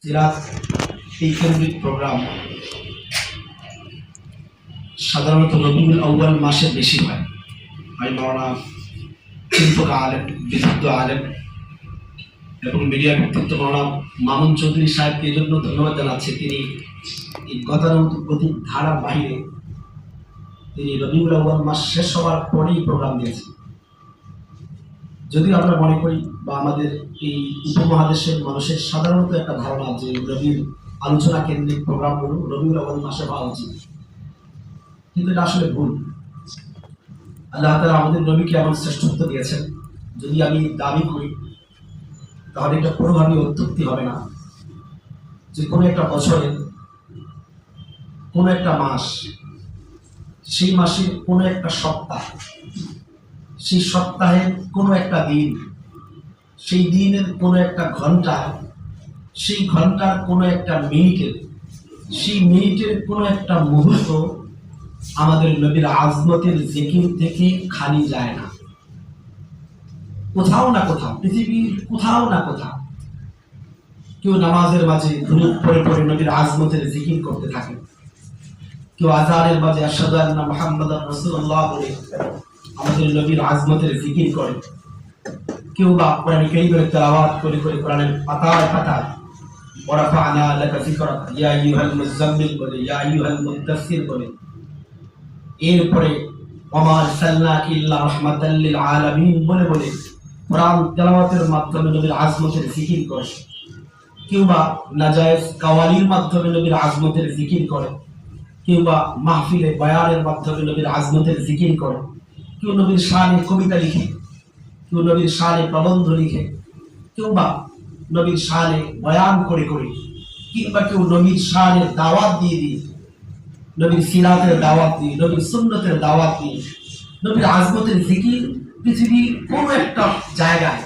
সিরাত এই কেন্দ্রিক প্রোগ্রাম সাধারণত রবিউল আউয়াল মাসে বেশি হয়। আমি মাওলানা চিন্তক আলেম, বিশুদ্ধ আলেম এবং মিডিয়া ব্যক্তিত্ব মাওলানা মামুন চৌধুরী সাহেবকে এই জন্য ধন্যবাদ জানাচ্ছি। তিনি এই গতানুগতিক ধারার বাইরে তিনি রবিউল আউয়াল মাস শেষ হওয়ার পরেই প্রোগ্রাম দিয়েছেন। যদিও আমরা মনে করি বা আমাদের এই উপমহাদেশের মানুষের সাধারণত একটা ধারণা যে রবির আলোচনা কেন্দ্রিক প্রোগ্রামগুলো রবিউল আউয়াল মাসে হওয়া উচিত, কিন্তু এটা আসলে ভুল। আল্লাহ তাআলা আমাদের নবীকে এমন শ্রেষ্ঠত্ব দিয়েছেন, যদি আমি দাবি করি তাহলে এটা কোনোভাবেই অত্যুক্তি হবে না যে কোনো একটা বছরে কোনো একটা মাস, সেই মাসের কোনো একটা সপ্তাহ, সেই সপ্তাহের কোনো একটা দিন, সেই দিনের কোনো একটা ঘন্টা, সেই ঘন্টার কোনো একটা মিনিটের, সেই মিনিটের কোনো একটা মুহূর্ত আমাদের নবীর আজমতের জিকির থেকে খালি যায় না। কোথাও না কোথাও, পৃথিবীর কোথাও না কোথাও কেউ নামাজের মাঝে দুরূদ পড়ে পড়ে নবীর আজমতের জিকির করতে থাকে, কেউ আযানের মাঝে আশহাদু আন্না মুহাম্মাদার রাসূলুল্লাহ বলে আমাদের নবীর আজমতের জিকির করে, কেউ বা কোরআন কারীমের তেলাওয়াত করে করে কোরআনের পাতায় পাতায় ওয়া রাফা'না লাকা যিকরাক ইয়া আইয়ুহাল মুযাম্মিল বলে, ইয়া আইয়ুহাল মুদ্দাসসির বলে, এরপরে ওয়া মা আরসালনাকা ইল্লা রাহমাতাল লিল আলামিন বলে বলে কোরআন তেলাওয়াতের মাধ্যমে নবীর আজমতের জিকির করে, কেউ বা নাজায়েজ কাওয়ালির মাধ্যমে নবীর আজমতের জিকির করে, কেউ বা মাহফিলে বয়ানের মাধ্যমে নবীর আজমতের জিকির করে, কেউ নবীর শানে কবিতা লিখে, কেউ নবীর শানে প্রবন্ধ লিখে, কেউ বা নবীর শানে বয়ান করে করে, কিংবা কেউ নবীর শানের দাওয়াত দিয়ে দিয়ে, নবীর সিরাতের দাওয়াত দিয়ে, নবীর সুন্নতের দাওয়াত দিয়ে নবীর আজমতের জিকির পৃথিবীর কোনো একটা জায়গায়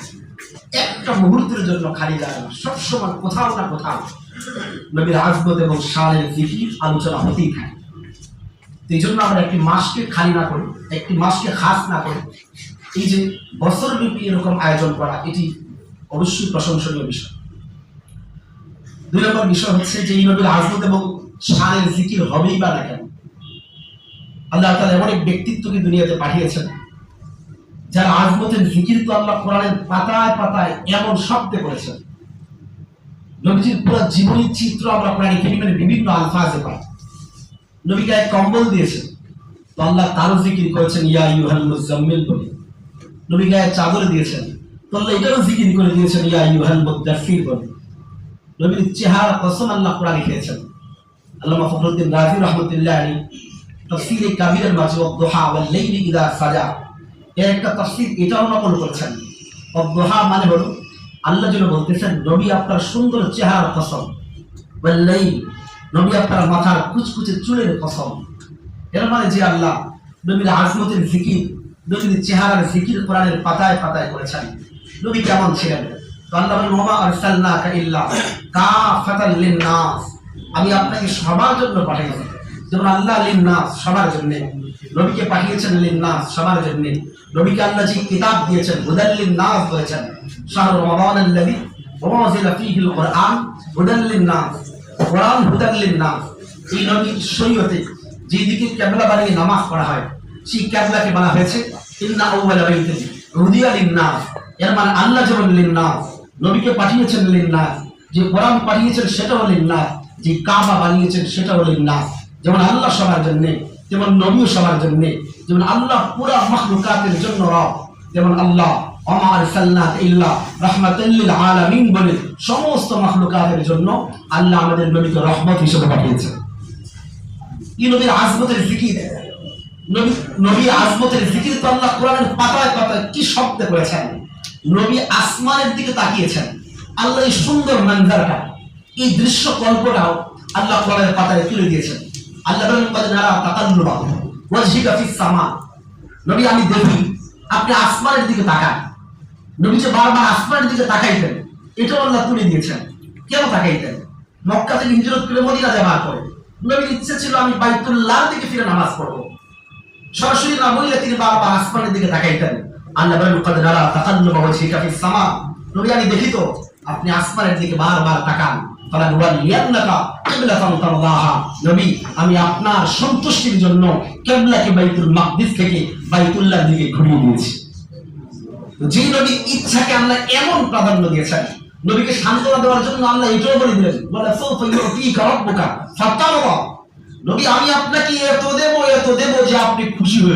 একটা মুহূর্তের জন্য খালি যায় না। সবসময় কোথাও না কোথাও নবীর আজমত এবং শানের জিকির আলোচনা হতেই থাকে। এই জন্য আমরা একটি মাসকে খালি না করি, একটি মাসকে খাস না করি, এই যে বছরব্যাপী এরকম আয়োজন করা, এটি অবশ্যই প্রশংসনীয় বিষয়। দুই নম্বর বিষয় হচ্ছে যে এই নবীর আজমত এবং শানের জিকির হবেই বা না কেন? আল্লাহ তাআলা এমন এক ব্যক্তিত্বকে দুনিয়াতে পাঠিয়েছেন যার আজমতের জিকির তো আল্লাহ কোরআনের পাতায় পাতায় এমন শব্দে করেছেন। নবীজির পুরো জীবনের চিত্র আমরা কোরআন কারীমের বিভিন্ন আলফাজে পাই। নবীকে এক কম্বল দিয়েছেন, তো আল্লাহ তারও জিকির করেছেন ইয়া আইয়ুহাল মুযাম্মিল বলে। নবীকে এক চাদর দিয়েছেন, তো আল্লাহ এটারও জিকির করে দিয়েছেন ইয়া আইয়ুহাল মুদ্দাসসির বলে। নবীর চেহারা কসম আল্লাহ কোরআনে খেয়েছেন। আল্লামা ফখরুদ্দিন রাজি রাহমাতুল্লাহ আলাইহি তাফসীরে কাবীরের মাঝে ওয়াদ-দুহা ওয়াল লাইলি ইযা সাজা এর একটা তাফসীর এটাও নকল করেছেন। ওয়াদ-দুহা মানে হলো আল্লাহ যেন বলতেছেন নবী আপনার সুন্দর চেহারার কসম, ওয়াল লাইল নবী আপনার মাথার কুচকুচে চুলের কসম। এর মানে যে আল্লাহ নবীর আজমতের জিকির, নবীর চেহারার জিকির কোরআনের পাতায় পাতায় করেছেন। নবী কেমন ছিলেন? তো আল্লাহ বলেন ওয়া মা আরসালনাকা ইল্লা কাফাতাল লিন-নাস, আমি আপনাকে সবার জন্য পাঠিয়েছি। যেমন আল্লাহ লিন-নাস সবার জন্য, নবীকে পাঠিয়েছেন লিন-নাস সবার জন্য। নবীকে আল্লাহ যে কিতাব দিয়েছেন হুদাল লিন-নাস বলেছেন, শাহরু রমাদানাল্লাযী উনজিলা ফীহিল কুরআন হুদাল লিন-নাস, কোরআন হুদাল লিন-নাস। এই নবীর শরীয়তে যেদিকে কিবলা বানিয়ে নামাজ পড়া হয় সেই কিবলাকে বলা হয়েছে ইন্না আউওয়ালা বাইতিন উদিয়া লিন-নাস। এর মানে আল্লাহ যেমন লিন-নাস, নবীকে পাঠিয়েছেন লিন-নাস, যে কোরআন পাঠিয়েছেন সেটাও লিন-নাস, যে কাবা বানিয়েছেন সেটাও লিন-নাস। যেমন আল্লাহ সবার জন্য, তেমন নবীও সবার জন্য। যেমন আল্লাহ পুরা মাখলুকাতের জন্য রব, যেমন আল্লাহ ওয়া মা আরসালনাকা ইল্লা রাহমাতাল লিল আলামিন বলে সমস্ত মাখলুকাতের জন্য আল্লাহ আমাদের নবীকে রহমত হিসেবে পাঠিয়েছেন। এই নবীর আজমতের জিকির, নবীর আজমতের জিকির তো আল্লাহ কোরআনের পাতায় পাতায় কি শব্দে করেছেন। নবী আসমানের দিকে তাকিয়েছেন, আল্লাহ এই সুন্দর মঞ্জারটা, এই দৃশ্য কল্পটাও আল্লাহ কোরআনের পাতায় তুলে দিয়েছেন। আল্লাহ বলেন ক্বাদ নারা তাকাল্লুবা ওয়াজহিকা ফিস সামা, নবী আমি দেখি আপনি আসমানের দিকে তাকান। নবী যে বারবার আসমানের দিকে তাকাইতেন এটাও আল্লাহ তুলে দিয়েছেন। কেন তাকাইতেন? মক্কা থেকে হিজরত করে মদিনা যাওয়ার পরে নবীর ইচ্ছে ছিল আমি বাইতুল্লাহর দিকে ফিরে নামাজ পড়ব, সরাসরি না বললে তিনি বারবার আসমানের দিকে তাকাইতেন। আল্লাহ বলেন ক্বাদ নারা তাকাল্লুবা ওয়াজহিকা ফিস সামা, নবী আমি দেখি তো আপনি আসমানের দিকে বারবার তাকান। ফালানুওয়াল্লিয়ান্নাকা কিবলাতান তারদাহা। নবী, আমি আপনার সন্তুষ্টির জন্য কিবলাকে বাইতুল মাকদিস থেকে বাইতুল্লাহর দিকে ঘুরিয়ে দিয়েছি। যে নবীর ইচ্ছাকে আল্লাহ এমন প্রাধান্য দিয়েছেন, নবীকে সান্ত্বনা দেওয়ার জন্য আল্লাহ এটাও বলে দিলেন, বলে সাউফা ইউতিকা রাব্বুকা ফাতারদা। নবী, আমি আপনাকে এত দেব যে আপনি খুশি হয়ে